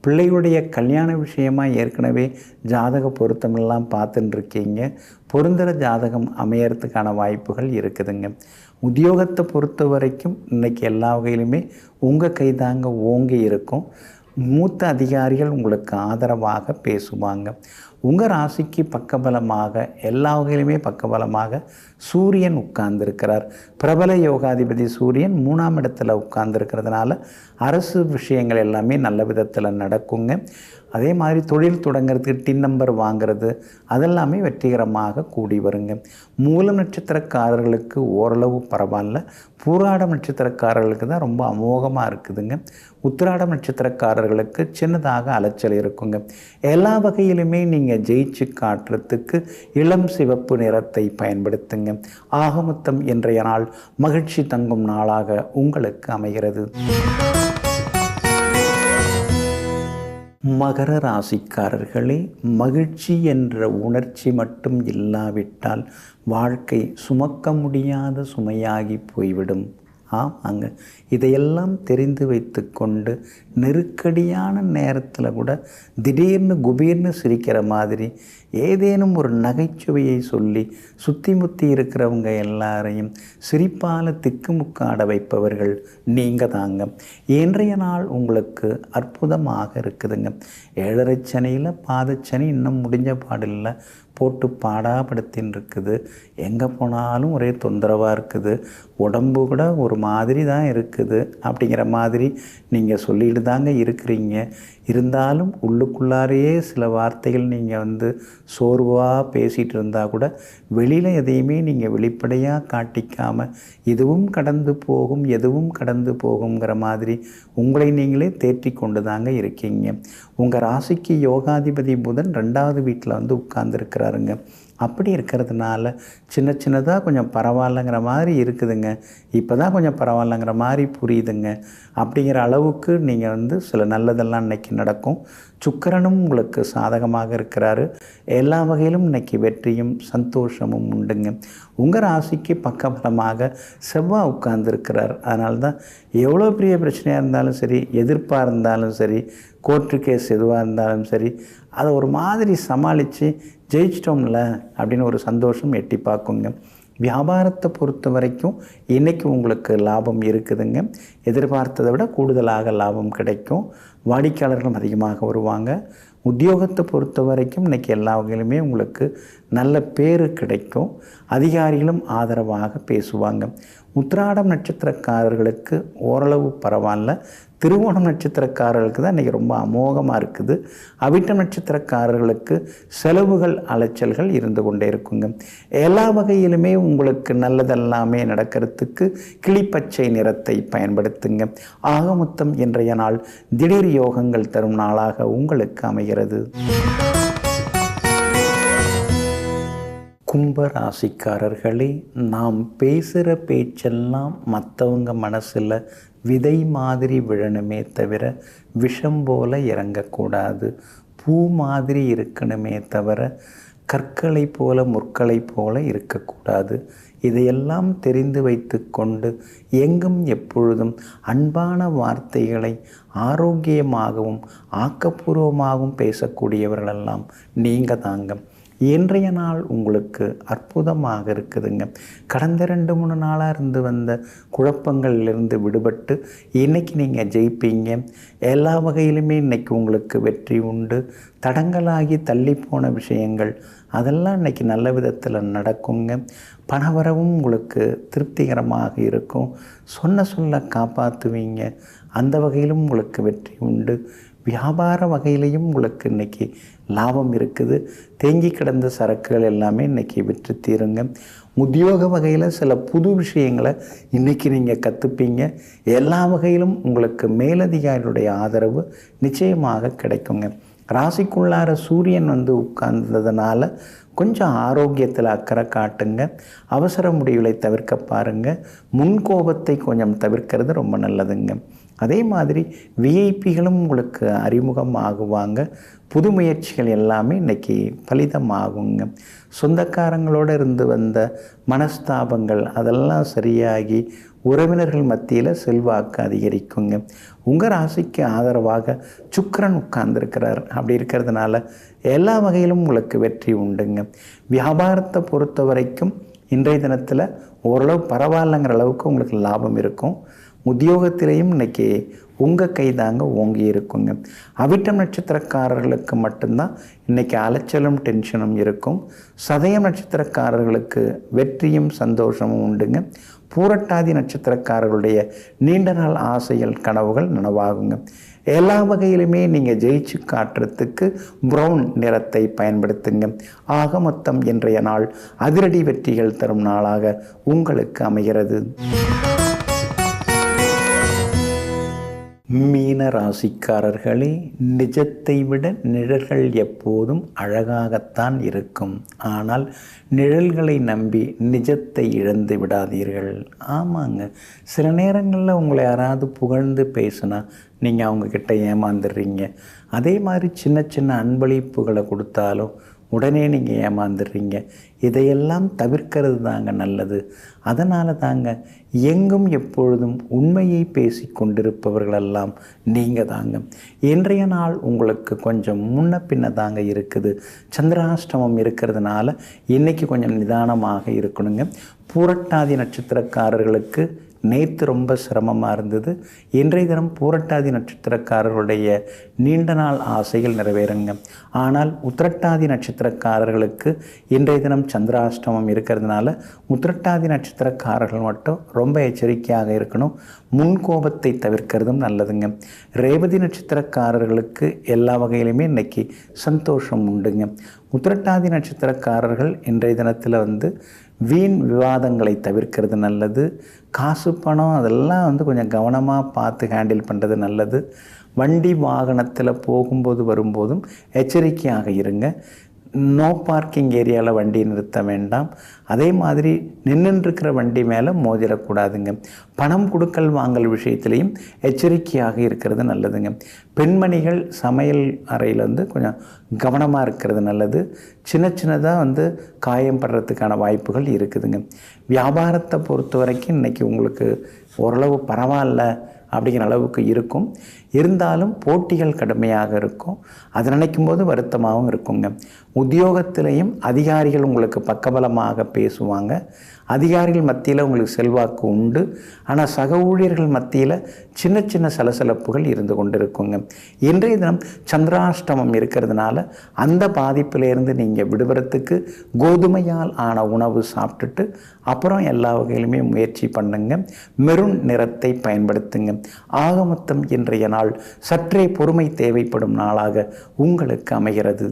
பிள்ளையுடைய கல்யாண விஷயமாக ஏற்கனவே ஜாதக பொருத்தமெல்லாம் பார்த்துட்டு இருக்கீங்க. பொருந்துகிற ஜாதகம் அமையறதுக்கான வாய்ப்புகள் இருக்குதுங்க. உத்தியோகத்தை பொறுத்த வரைக்கும் இன்றைக்கி எல்லா வகையிலுமே உங்கள் கைதாங்க ஓங்கி இருக்கும். மூத்த அதிகாரிகள் உங்களுக்கு ஆதரவாக பேசுவாங்க. உங்கள் ராசிக்கு பக்கபலமாக, எல்லா வகையிலுமே பக்கபலமாக சூரியன் உட்கார்ந்துருக்கிறார். பிரபல யோகாதிபதி சூரியன் 3ஆம் இடத்துல உட்கார்ந்துருக்கிறதுனால அரசு விஷயங்கள் எல்லாமே நல்ல விதத்தில் நடக்குங்க. அதே மாதிரி தொழில் தொடங்கிறதுக்கு டின் நம்பர் வாங்கிறது அதெல்லாமே வெற்றிகரமாக கூடி வருங்க. மூலம் நட்சத்திரக்காரர்களுக்கு ஓரளவு பரவாயில்ல. பூராடம் நட்சத்திரக்காரர்களுக்கு தான் ரொம்ப அமோகமாக இருக்குதுங்க. உத்திராடம் நட்சத்திரக்காரர்களுக்கு சின்னதாக அலைச்சல் இருக்குங்க. எல்லா வகையிலுமே நீங்கள் ஜெயிச்சு காட்டுறதுக்கு இளம் சிவப்பு நிறத்தை பயன்படுத்துங்க. ஆகமொத்தம் இன்றைய நாள் மகிழ்ச்சி தங்கும் நாளாக உங்களுக்கு அமைகிறது. மகர ராசிக்காரர்களே, மகிழ்ச்சி என்ற உணர்ச்சி மட்டும் இல்லாவிட்டால் வாழ்க்கை சுமக்க முடியாத சுமையாகி போய்விடும். ஆமாங்க, இதையெல்லாம் தெரிந்து வைத்து கொண்டு நெருக்கடியான நேரத்தில் கூட திடீர்னு குபீர்னு சிரிக்கிற மாதிரி ஏதேனும் ஒரு நகைச்சுவையை சொல்லி சுற்றி முற்றி இருக்கிறவங்க எல்லாரையும் சிரிப்பால் திக்குமுக்காட வைப்பவர்கள் நீங்கள் தாங்க. இன்றைய நாள் உங்களுக்கு அற்புதமாக இருக்குதுங்க. 7.5 சனியில் பாதச்சனி இன்னும் முடிஞ்ச பாடில்லை, போட்டு பாடாப்படுத்தின்னு இருக்குது. எங்கே போனாலும் ஒரே தொந்தரவாக இருக்குது, உடம்பு கூட ஒரு மாதிரி தான் இருக்குது அப்படிங்கிற மாதிரி நீங்கள் சொல்லிட்டு தாங்க இருக்கிறீங்க. இருந்தாலும் உள்ளுக்குள்ளாரையே சில வார்த்தைகள் நீங்கள் சோர்வாக பேசிகிட்டு இருந்தால் கூட வெளியில் எதையுமே நீங்கள் வெளிப்படையாக காட்டிக்காமல் இதுவும் கடந்து போகும் எதுவும் கடந்து போகுங்கிற மாதிரி உங்களை நீங்களே தேற்றி கொண்டு தாங்க இருக்கீங்க. உங்கள் ராசிக்கு யோகாதிபதி புதன் 2வது வீட்டில் உட்கார்ந்துருக்கிறாருங்க. அப்படி இருக்கிறதுனால சின்ன சின்னதாக கொஞ்சம் பரவாயில்லைங்கிற மாதிரி இருக்குதுங்க. இப்போ தான் கொஞ்சம் பரவாயில்லைங்கிற மாதிரி புரியுதுங்க. அப்படிங்கிற அளவுக்கு நீங்கள் சில நல்லதெல்லாம் இன்றைக்கி நடக்கும். சுக்கிரனும் உங்களுக்கு சாதகமாக இருக்கிறாரு. எல்லா வகையிலும் இன்றைக்கி வெற்றியும் சந்தோஷமும் உண்டுங்க. உங்கள் ராசிக்கு பக்கபலமாக செவ்வாய் உட்கார்ந்துருக்கிறார். அதனால தான் எவ்வளோ பெரிய பிரச்சனையாக இருந்தாலும் சரி, எதிர்ப்பாக இருந்தாலும் சரி, கோர்ட்டு கேஸ் எதுவாக இருந்தாலும் சரி, அதை ஒரு மாதிரி சமாளித்து ஜெயிச்சிட்டோம்ல அப்படின்னு ஒரு சந்தோஷம் எட்டி பார்க்குங்க. வியாபாரத்தை பொறுத்த வரைக்கும் இன்றைக்கி உங்களுக்கு லாபம் இருக்குதுங்க. எதிர்பார்த்ததை விட கூடுதலாக லாபம் கிடைக்கும். வாடிக்கையாளர்களும் அதிகமாக வருவாங்க. உத்தியோகத்தை பொறுத்த வரைக்கும் இன்றைக்கி எல்லா வகையிலுமே உங்களுக்கு நல்ல பேர் கிடைக்கும். அதிகாரிகளும் ஆதரவாக பேசுவாங்க. உத்திராடம் நட்சத்திரக்காரர்களுக்கு ஓரளவு பரவாயில்ல. திருவோணம் நட்சத்திரக்காரர்களுக்கு தான் இன்றைக்கி ரொம்ப அமோகமாக இருக்குது. அவிட்டம் நட்சத்திரக்காரர்களுக்கு செலவுகள் அலைச்சல்கள் இருந்து கொண்டே இருக்குங்க. எல்லா வகையிலுமே உங்களுக்கு நல்லதெல்லாமே நடக்கிறதுக்கு கிளிப்பச்சை நிறத்தை பயன்படுத்துங்க. ஆக மொத்தம் இன்றைய நாள் திடீர் யோகங்கள் தரும் நாளாக உங்களுக்கு அமைகிறது. கும்பராசிக்காரர்களே, நாம் பேசுகிற பேச்செல்லாம் மற்றவங்க மனசில் விதை மாதிரி விழணுமே தவிர விஷம் போல இறங்கக்கூடாது. பூ மாதிரி இருக்கணுமே தவிர கற்களை போல முற்களை போல இருக்கக்கூடாது. இதையெல்லாம் தெரிந்து வைத்து கொண்டு எங்கும் எப்பொழுதும் அன்பான வார்த்தைகளை ஆரோக்கியமாகவும் ஆக்கப்பூர்வமாகவும் பேசக்கூடியவர்களெல்லாம் நீங்கள் தாங்க. இன்றைய நாள் உங்களுக்கு அற்புதமாக இருக்குதுங்க. கடந்த 2-3 நாளாக இருந்து வந்த குழப்பங்களிலிருந்து விடுபட்டு இன்றைக்கி நீங்கள் ஜெயிப்பீங்க. எல்லா வகையிலுமே இன்றைக்கி உங்களுக்கு வெற்றி உண்டு. தடங்களாகி தள்ளி போன விஷயங்கள் அதெல்லாம் இன்றைக்கி நல்ல விதத்தில் நடக்குங்க. பணவரவும் உங்களுக்கு திருப்திகரமாக இருக்கும். சொல்ல காப்பாற்றுவீங்க. அந்த வகையிலும் உங்களுக்கு வெற்றி உண்டு. வியாபார வகையிலையும் உங்களுக்கு இன்றைக்கி லாபம் இருக்குது. தேங்கி கிடந்த சரக்குகள் எல்லாமே இன்றைக்கி விற்று தீருங்க. உத்தியோக வகையில் சில புது விஷயங்களை இன்றைக்கி நீங்கள் கற்றுப்பீங்க. எல்லா வகையிலும் உங்களுக்கு மேலதிகாரிகளுடைய ஆதரவு நிச்சயமாக கிடைக்குங்க. ராசிக்குள்ளார சூரியன் உட்கார்ந்ததுனால கொஞ்சம் ஆரோக்கியத்தில் அக்கறை காட்டுங்க. அவசர முடிவுகளை தவிர்க்க பாருங்கள். முன்கோபத்தை கொஞ்சம் தவிர்க்கிறது ரொம்ப நல்லதுங்க. அதே மாதிரி விஐபிகளும் உங்களுக்கு அறிமுகம் ஆகுவாங்க. புது முயற்சிகள் எல்லாமே இன்றைக்கி பலிதமாகுங்க. சொந்தக்காரங்களோடு இருந்து வந்த மனஸ்தாபங்கள் அதெல்லாம் சரியாகி உறவினர்கள் மத்தியில் செல்வாக்கு அதிகரிக்குங்க. உங்கள் ராசிக்கு ஆதரவாக சுக்கிரன் உட்கார்ந்துருக்கிறார். அப்படி இருக்கிறதுனால எல்லா வகையிலும் உங்களுக்கு வெற்றி உண்டுங்க. வியாபாரத்தை பொறுத்த வரைக்கும் இன்றைய தினத்தில் ஓரளவு பரவாயில்லைங்கிற அளவுக்கு உங்களுக்கு லாபம் இருக்கும். உத்தியோகத்திலேயும் இன்னைக்கு உங்கள் கை தாங்க ஓங்கி இருக்குங்க. அவிட்டம் நட்சத்திரக்காரர்களுக்கு மட்டும்தான் இன்றைக்கி அலைச்சலும் டென்ஷனும் இருக்கும். சதயம் நட்சத்திரக்காரர்களுக்கு வெற்றியும் சந்தோஷமும் உண்டுங்க. பூரட்டாதி நட்சத்திரக்காரர்களுடைய நீண்ட நாள் ஆசைகள் கனவுகள் நனவாகுங்க. எல்லா வகையிலுமே நீங்கள் ஜெயிச்சு காட்டுறதுக்கு ப்ரௌன் நிறத்தை பயன்படுத்துங்க. ஆக மொத்தம் இன்றைய நாள் அதிரடி வெற்றிகள் தரும் நாளாக உங்களுக்கு அமைகிறது. மீன ராசிக்காரர்களே, நிஜத்தை விட நிழல்கள் எப்போதும் அழகாகத்தான் இருக்கும். ஆனால் நிழல்களை நம்பி நிஜத்தை இழந்து விடாதீர்கள். ஆமாங்க, சில நேரங்களில் உங்களை யாராவது புகழ்ந்து பேசுனா நீங்கள் அவங்கக்கிட்ட ஏமாந்துடுறீங்க. அதே மாதிரி சின்ன சின்ன அன்பளிப்புகளை கொடுத்தாலும் உடனே நீங்கள் ஏமாந்துடுறீங்க. இதையெல்லாம் தவிர்க்கிறது தாங்க நல்லது. அதனால தாங்க எங்கும் எப்பொழுதும் உண்மையை பேசி கொண்டிருப்பவர்களெல்லாம் நீங்கள் தாங்க. இன்றைய நாள் உங்களுக்கு கொஞ்சம் முன்ன பின்ன தாங்க இருக்குது. சந்திராஷ்டமம் இருக்கிறதுனால இன்றைக்கி கொஞ்சம் நிதானமாக இருக்கணுங்க. பூரட்டாதி நட்சத்திரக்காரர்களுக்கு நேற்று ரொம்ப சிரமமாக இருந்தது. இன்றைய தினம் பூரட்டாதி நட்சத்திரக்காரர்களுடைய நீண்ட நாள் ஆசைகள் நிறைவேறுங்க. ஆனால் உத்திரட்டாதி நட்சத்திரக்காரர்களுக்கு இன்றைய தினம் சந்திராஷ்டமம் இருக்கிறதுனால உத்திரட்டாதி நட்சத்திரக்காரர்கள் மட்டும் ரொம்ப எச்சரிக்கையாக இருக்கணும். முன்கோபத்தை தவிர்க்கிறதும் நல்லதுங்க. ரேவதி நட்சத்திரக்காரர்களுக்கு எல்லா வகையிலுமே இன்றைக்கி சந்தோஷம் உண்டுங்க. உத்திரட்டாதி நட்சத்திரக்காரர்கள் இன்றைய தினத்தில் வீண் விவாதங்களை தவிர்க்கிறது நல்லது. காசு பணம் அதெல்லாம் கொஞ்சம் கவனமாக பார்த்து ஹேண்டில் பண்ணுறது நல்லது. வண்டி வாகனத்தில் போகும்போது வரும்போதும் எச்சரிக்கையாக இருங்க. நோ பார்க்கிங் ஏரியாவில் வண்டி நிறுத்த வேண்டாம். அதே மாதிரி நின்றுருக்கிற வண்டி மேலே மோதிடக்கூடாதுங்க. பணம் கொடுக்கல் வாங்கல் விஷயத்துலேயும் எச்சரிக்கையாக இருக்கிறது நல்லதுங்க. பெண்மணிகள் சமையல் அறையில் கொஞ்சம் கவனமாக இருக்கிறது நல்லது. சின்ன சின்னதாக காயம் படுறதுக்கான வாய்ப்புகள் இருக்குதுங்க. வியாபாரத்தை பொறுத்த வரைக்கும் இன்றைக்கி உங்களுக்கு ஓரளவு பரவாயில்ல அப்படிங்கிற அளவுக்கு இருக்கும். இருந்தாலும் போட்டிகள் கடுமையாக இருக்கும். அதை நினைக்கும் போது வருத்தமாகவும் இருக்குங்க. உத்தியோகத்திலையும் அதிகாரிகள் உங்களுக்கு பக்கபலமாக பேசுவாங்க. அதிகாரிகள் மத்தியில் உங்களுக்கு செல்வாக்கு உண்டு. ஆனால் சக ஊழியர்கள் மத்தியில் சின்ன சின்ன சலசலப்புகள் இருந்து கொண்டு இருக்குங்க. இன்றைய தினம் சந்திராஷ்டமம் இருக்கிறதுனால அந்த பாதிப்பிலேருந்து நீங்கள் விடுபடுறதுக்கு கோதுமையால் ஆன உணவு சாப்பிட்டுட்டு அப்புறம் எல்லா வகையிலுமே முயற்சி பண்ணுங்க. மெரூன் நிறத்தை பயன்படுத்துங்க. ஆக மொத்தம் இன்றைய நாள் சற்றே பொறுமை தேவைப்படும் நாளாக உங்களுக்கு அமைகிறது.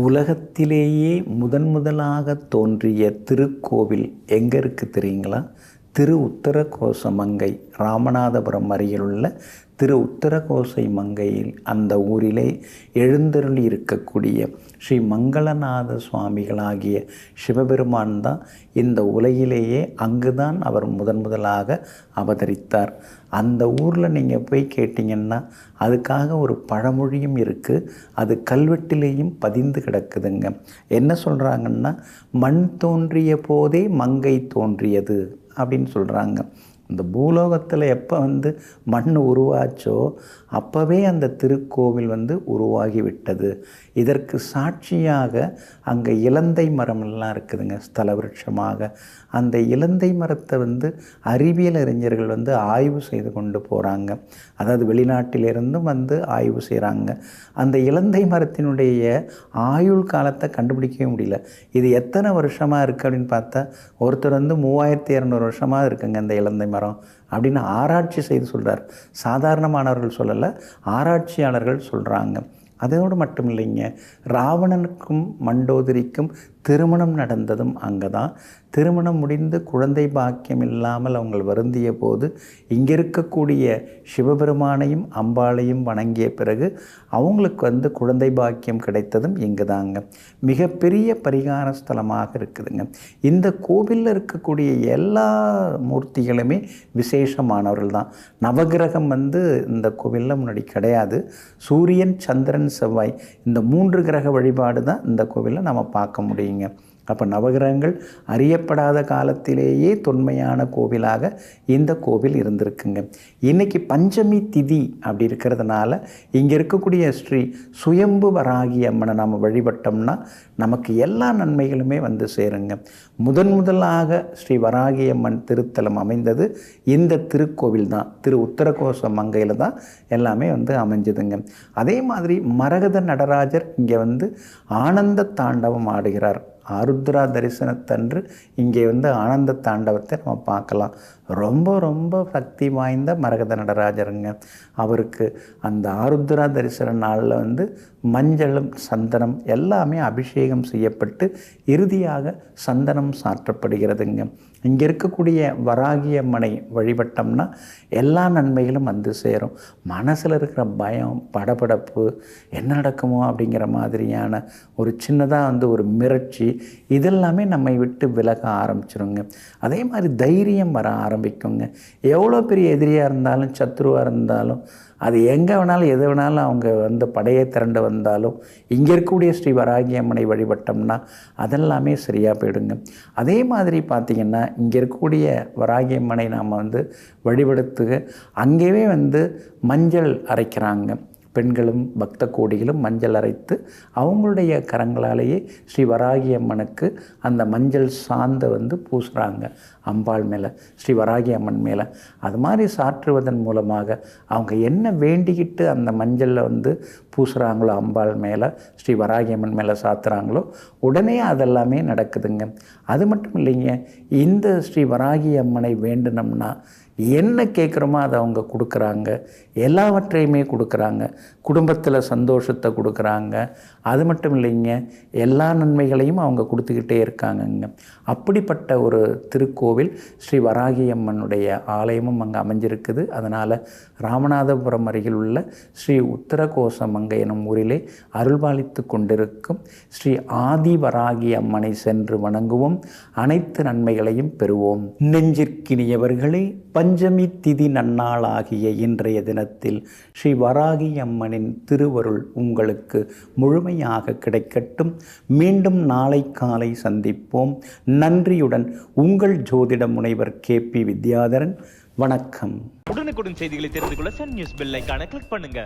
உலகத்திலேயே முதலாக தோன்றிய திருக்கோவில் எங்கே இருக்குது தெரியுங்களா? திரு உத்தரகோச மங்கை, ராமநாதபுரம் அருகிலுள்ள திரு உத்தரகோசை மங்கையில் அந்த ஊரிலே எழுந்தருளி இருக்கக்கூடிய ஸ்ரீ மங்களநாத சுவாமிகளாகிய சிவபெருமான் தான் இந்த உலகிலேயே அங்குதான் அவர் முதலாக அவதரித்தார். அந்த ஊரில் நீங்கள் போய் கேட்டிங்கன்னா அதுக்காக ஒரு பழமொழியும் இருக்குது. அது கல்வெட்டிலேயும் பதிந்து கிடக்குதுங்க. என்ன சொல்கிறாங்கன்னா, மண் தோன்றிய போதே மங்கை தோன்றியது அப்படின்னு சொல்கிறாங்க. இந்த பூலோகத்தில் எப்போ மண் உருவாச்சோ அப்போவே அந்த திருக்கோவில் உருவாகி விட்டது. இதற்கு சாட்சியாக அங்கே இலந்தை மரமெல்லாம் இருக்குதுங்க, ஸ்தல விருட்சமாக. அந்த இலந்தை மரத்தை அறிவியல் அறிஞர்கள் ஆய்வு செய்து கொண்டு போகிறாங்க. அதாவது வெளிநாட்டிலிருந்தும் ஆய்வு செய்கிறாங்க. அந்த இலந்தை மரத்தினுடைய ஆயுள் காலத்தை கண்டுபிடிக்கவே முடியல. இது எத்தனை வருஷமாக இருக்குது அப்படின்னு பார்த்தா ஒருத்தர் 3200 வருஷமாக இருக்குங்க இந்த இலந்தை மரம் அப்படின்னு ஆராய்ச்சி செய்து சொல்கிறார். சாதாரணமானவர்கள் சொல்லலை, ஆராய்ச்சியாளர்கள் சொல்கிறாங்க. அதோடு மட்டும் இல்லைங்க, ராவணனுக்கும் மண்டோதரிக்கும் திருமணம் நடந்ததும் அங்கே தான். திருமணம் முடிந்து குழந்தை பாக்கியம் இல்லாமல் அவங்க வருந்திய போது இங்கே இருக்கக்கூடிய சிவபெருமானையும் அம்பாளையும் வணங்கிய பிறகு அவங்களுக்கு குழந்தை பாக்கியம் கிடைத்ததும் இங்கு தாங்க. மிகப்பெரிய பரிகார ஸ்தலமாக இருக்குதுங்க. இந்த கோவிலில் இருக்கக்கூடிய எல்லா மூர்த்திகளுமே விசேஷமானவர்கள் தான். நவகிரகம் இந்த கோவிலில் முன்னாடி கிடையாது. சூரியன், சந்திரன், செவ்வாய் இந்த 3 கிரக வழிபாடு தான் இந்த கோவிலில் நம்ம பார்க்க முடியுங்க. அப்போ நவகிரகங்கள் அறியப்படாத காலத்திலேயே தொன்மையான கோவிலாக இந்த கோவில் இருந்திருக்குங்க. இன்றைக்கி பஞ்சமி திதி அப்படி இருக்கிறதுனால இங்கே இருக்கக்கூடிய ஸ்ரீ சுயம்பு வராகி அம்மனை நாம் வழிபட்டோம்னா நமக்கு எல்லா நன்மைகளுமே வந்து சேருங்க. முதலாக ஸ்ரீ வராகி அம்மன் திருத்தலம் அமைந்தது இந்த திருக்கோவில் தான். திரு உத்தரகோச மங்கையில் தான் எல்லாமே வந்து அமைஞ்சதுங்க. அதே மாதிரி மரகத நடராஜர் இங்கே வந்து ஆனந்த தாண்டவம் ஆடுகிறார். ஆருத்ரா தரிசனத்தன்று இங்கே வந்து ஆனந்த தாண்டவத்தை நம்ம பார்க்கலாம். ரொம்ப ரொம்ப சக்தி வாய்ந்த மரகத நடராஜருங்க. அவருக்கு அந்த ஆருத்ரா தரிசன நாளில் வந்து மஞ்சளும் சந்தனம் எல்லாமே அபிஷேகம் செய்யப்பட்டு இறுதியாக சந்தனம் சாற்றப்படுகிறதுங்க. இங்கே இருக்கக்கூடிய வராகி அம்மனை வழிபட்டோம்னா எல்லா நன்மைகளும் வந்து சேரும். மனசில் இருக்கிற பயம், படபடப்பு, என்ன நடக்குமோ அப்படிங்கிற மாதிரியான ஒரு சின்னதாக வந்து ஒரு மிரட்சி இதெல்லாமே நம்மை விட்டு விலக ஆரம்பிச்சிருங்க. அதே மாதிரி தைரியம் வர ஆரம்பிக்குங்க. எவ்வளோ பெரிய எதிரியாக இருந்தாலும் சத்ருவாக இருந்தாலும் அது எங்கே வேணாலும் எது வேணாலும் அவங்க வந்து படையை திரண்டு வந்தாலும் இங்கே இருக்கக்கூடிய ஸ்ரீ வராகி அம்மனை வழிபட்டோம்னா அதெல்லாமே சரியாக போயிடுங்க. அதே மாதிரி பார்த்திங்கன்னா இங்கே இருக்கக்கூடிய வராகி அம்மனை நாம் வந்து வழிபடுத்துக அங்கேயே வந்து மஞ்சள் அரைக்கிறாங்க. பெண்களும் பக்த கோடிகளும் மஞ்சள் அரைத்து அவங்களுடைய கரங்களாலேயே ஸ்ரீ வராகி அம்மனுக்கு அந்த மஞ்சள் சாந்தை வந்து பூசுகிறாங்க அம்பாள் மேலே, ஸ்ரீ வராகி அம்மன் மேலே. அது மாதிரி சாற்றுவதன் மூலமாக அவங்க என்ன வேண்டிக்கிட்டு அந்த மஞ்சளில் வந்து பூசுகிறாங்களோ அம்பாள் மேலே, ஸ்ரீ வராகி அம்மன் மேலே சாத்துறாங்களோ உடனே அதெல்லாமே நடக்குதுங்க. அது மட்டும் இல்லைங்க, இந்த ஸ்ரீ வராகி அம்மனை வேண்டினோம்னா என்ன கேட்குறோமோ அதை அவங்க கொடுக்குறாங்க. எல்லாவற்றையுமே கொடுக்குறாங்க. குடும்பத்தில் சந்தோஷத்தை கொடுக்குறாங்க. அது மட்டும் இல்லைங்க, எல்லா நன்மைகளையும் அவங்க கொடுத்துக்கிட்டே இருக்காங்கங்க. அப்படிப்பட்ட ஒரு திருக்கோவில் ஸ்ரீ வராகி அம்மனுடைய ஆலயமும் அங்கே அமைஞ்சிருக்குது. அதனால் ராமநாதபுரம் அருகில் உள்ள ஸ்ரீ உத்தரகோச மங்கை எனும் ஊரிலே அருள்பாலித்து கொண்டிருக்கும் ஸ்ரீ ஆதி வராகி அம்மனை சென்று வணங்குவோம். அனைத்து நன்மைகளையும் பெறுவோம். நெஞ்சிற்கினியவர்களே, பஞ்சமி திதி நன்னாளாகிய இன்றைய தினத்தில் ஸ்ரீ வராகி அம்மனின் திருவருள் உங்களுக்கு முழுமையாக கிடைக்கட்டும். மீண்டும் நாளை காலை சந்திப்போம். நன்றியுடன் உங்கள் ஜோதிட முனைவர் KP வித்யாதரன். வணக்கம். உடனுக்குடன் செய்திகளை தெரிந்து கொள்ள சன் நியூஸ் பெல் ஐகானை கிளிக் பண்ணுங்க.